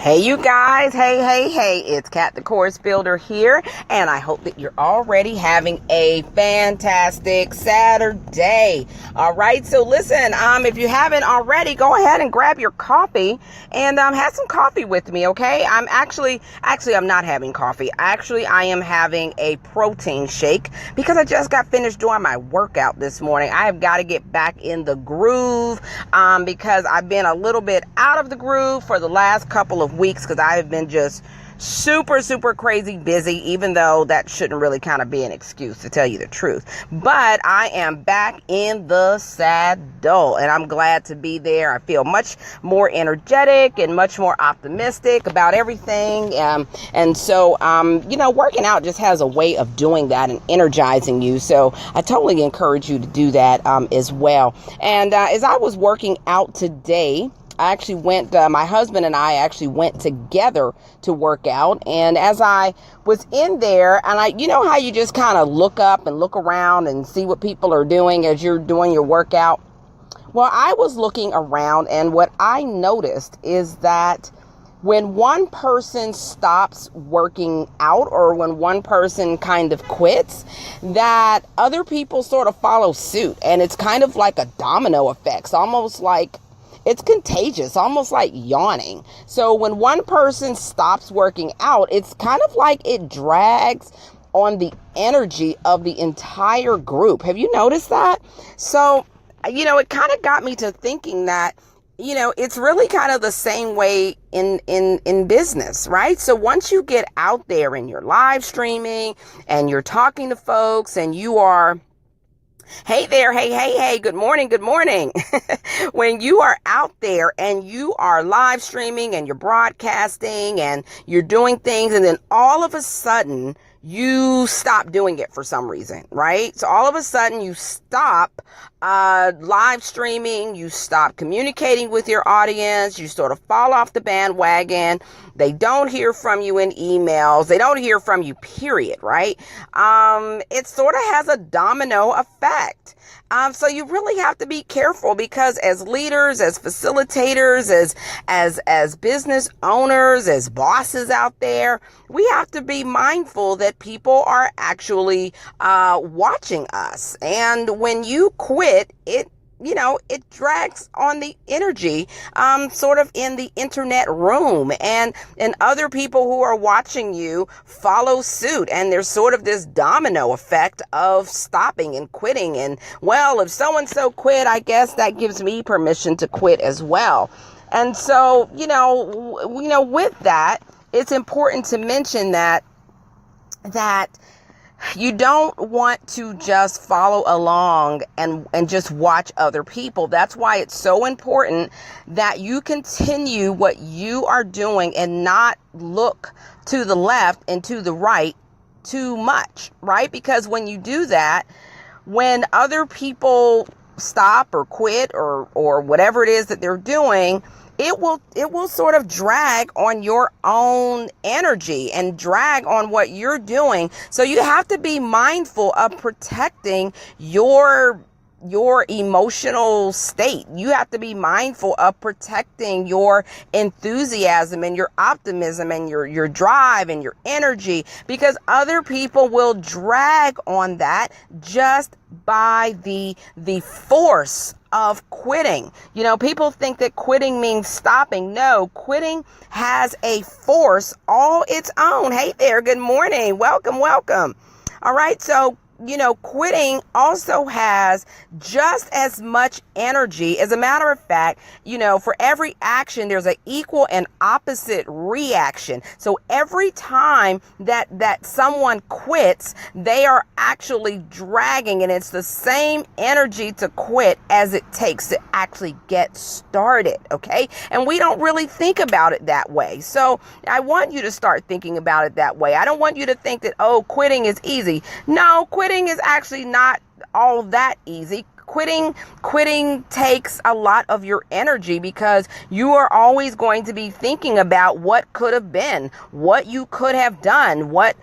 Hey you guys, hey, it's Kat the Course Builder here, and I hope that you're already having a fantastic Saturday. All right, so listen, if you haven't already, go ahead and grab your coffee and have some coffee with me, okay? I'm not having coffee. Actually, I am having a protein shake because I just got finished doing my workout this morning. I have got to get back in the groove because I've been a little bit out of the groove for the last couple of weeks because I have been just super crazy busy, even though that shouldn't really kind of be an excuse, to tell you the truth. But I am back in the saddle and I'm glad to be there. I feel much more energetic and much more optimistic about everything. And so, working out just has a way of doing that and energizing you. So I totally encourage you to do that as well. And as I was working out today, I actually went, my husband and I actually went together to work out. And as I was in there, and you know how you just kind of look up and look around and see what people are doing as you're doing your workout? Well, I was looking around, and what I noticed is that when one person stops working out, or when one person kind of quits, that other people sort of follow suit. And it's kind of like a domino effect. It's almost like it's contagious, almost like yawning. So when one person stops working out, it's kind of like it drags on the energy of the entire group. Have you noticed that? So, it kind of got me to thinking that, it's really kind of the same way in business, right? So once you get out there and you're live streaming and you're talking to folks and you are, hey there, hey, good morning. When you are out there and you are live streaming and you're broadcasting and you're doing things, and then all of a sudden you stop doing it for some reason, right? So all of a sudden you stop live streaming, you stop communicating with your audience, you sort of fall off the bandwagon. They don't hear from you in emails. They don't hear from you, period, right? It sort of has a domino effect. So you really have to be careful, because as leaders, as facilitators, as business owners, as bosses out there, we have to be mindful that people are actually watching us. And when you quit, it drags on the energy, sort of in the internet room, and other people who are watching you follow suit. And there's sort of this domino effect of stopping and quitting. And well, if so-and-so quit, I guess that gives me permission to quit as well. And so, with that, it's important to mention that you don't want to just follow along and just watch other people. That's why it's so important that you continue what you are doing and not look to the left and to the right too much, right? Because when you do that, when other people stop or quit or whatever it is that they're doing, it will sort of drag on your own energy and drag on what you're doing. So you have to be mindful of protecting your emotional state. You have to be mindful of protecting your enthusiasm and your optimism and your drive and your energy, because other people will drag on that just by the force of quitting. People think that quitting means stopping. No, quitting has a force all its own. Hey there, good morning. Welcome. All right, so quitting also has just as much energy. As a matter of fact, for every action, there's an equal and opposite reaction. So every time that someone quits, they are actually dragging, and it's the same energy to quit as it takes to actually get started. Okay. And we don't really think about it that way. So I want you to start thinking about it that way. I don't want you to think that, quitting is easy. No, quitting is actually not all that easy. Quitting takes a lot of your energy because you are always going to be thinking about what could have been, what you could have done, what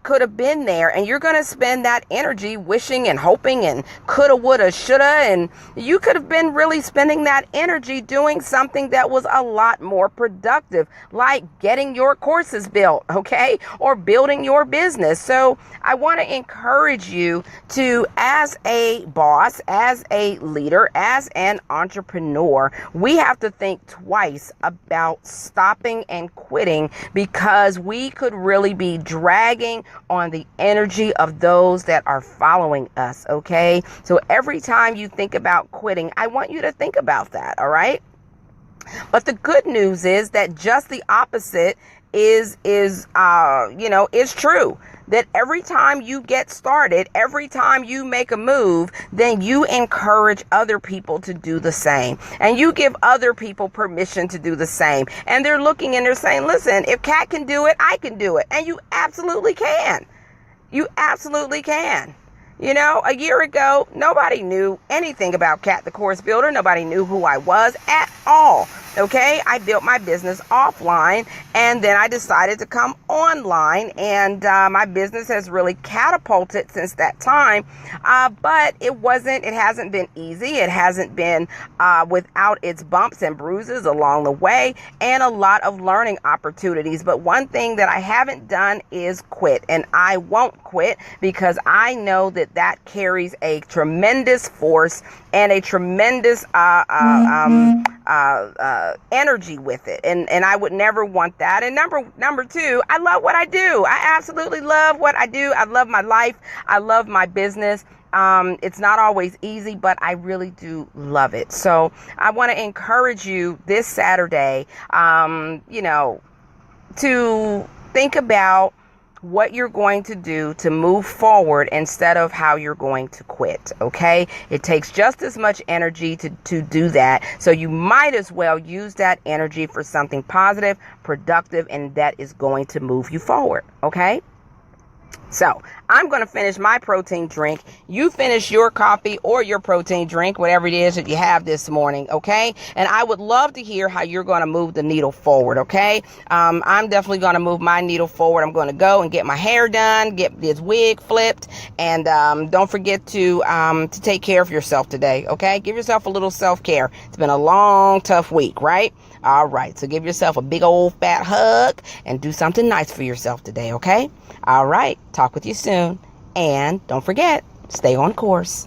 could have been there. And you're going to spend that energy wishing and hoping and coulda, woulda, shoulda. And you could have been really spending that energy doing something that was a lot more productive, like getting your courses built, okay? Or building your business. So I want to encourage you to, as a boss, as a leader, as an entrepreneur, we have to think twice about stopping and quitting because we could really be dragging on the energy of those that are following us, okay? So every time you think about quitting, I want you to think about that, all right? But the good news is that just the opposite is true. That every time you get started, every time you make a move, then you encourage other people to do the same. And you give other people permission to do the same. And they're looking and they're saying, listen, if Kat can do it, I can do it. And you absolutely can. You absolutely can. You know, a year ago, nobody knew anything about Kat the Course Builder. Nobody knew who I was at all. Okay, I built my business offline and then I decided to come online, and my business has really catapulted since that time. But it hasn't been easy. It hasn't been without its bumps and bruises along the way and a lot of learning opportunities. But one thing that I haven't done is quit, and I won't quit because I know that carries a tremendous force and a tremendous energy with it, and I would never want that. And number two, I love what I do. I absolutely love what I do. I love my life. I love my business. It's not always easy, but I really do love it. So I want to encourage you this Saturday, to think about what you're going to do to move forward instead of how you're going to quit, okay? It takes just as much energy to do that. So you might as well use that energy for something positive, productive, and that is going to move you forward, okay? So I'm going to finish my protein drink. You finish your coffee or your protein drink, whatever it is that you have this morning, okay? And I would love to hear how you're going to move the needle forward, okay? I'm definitely going to move my needle forward. I'm going to go and get my hair done, get this wig flipped, and don't forget to take care of yourself today, okay? Give yourself a little self-care. It's been a long, tough week, right? All right, so give yourself a big old fat hug and do something nice for yourself today, okay? All right, talk with you soon. And don't forget, stay on course.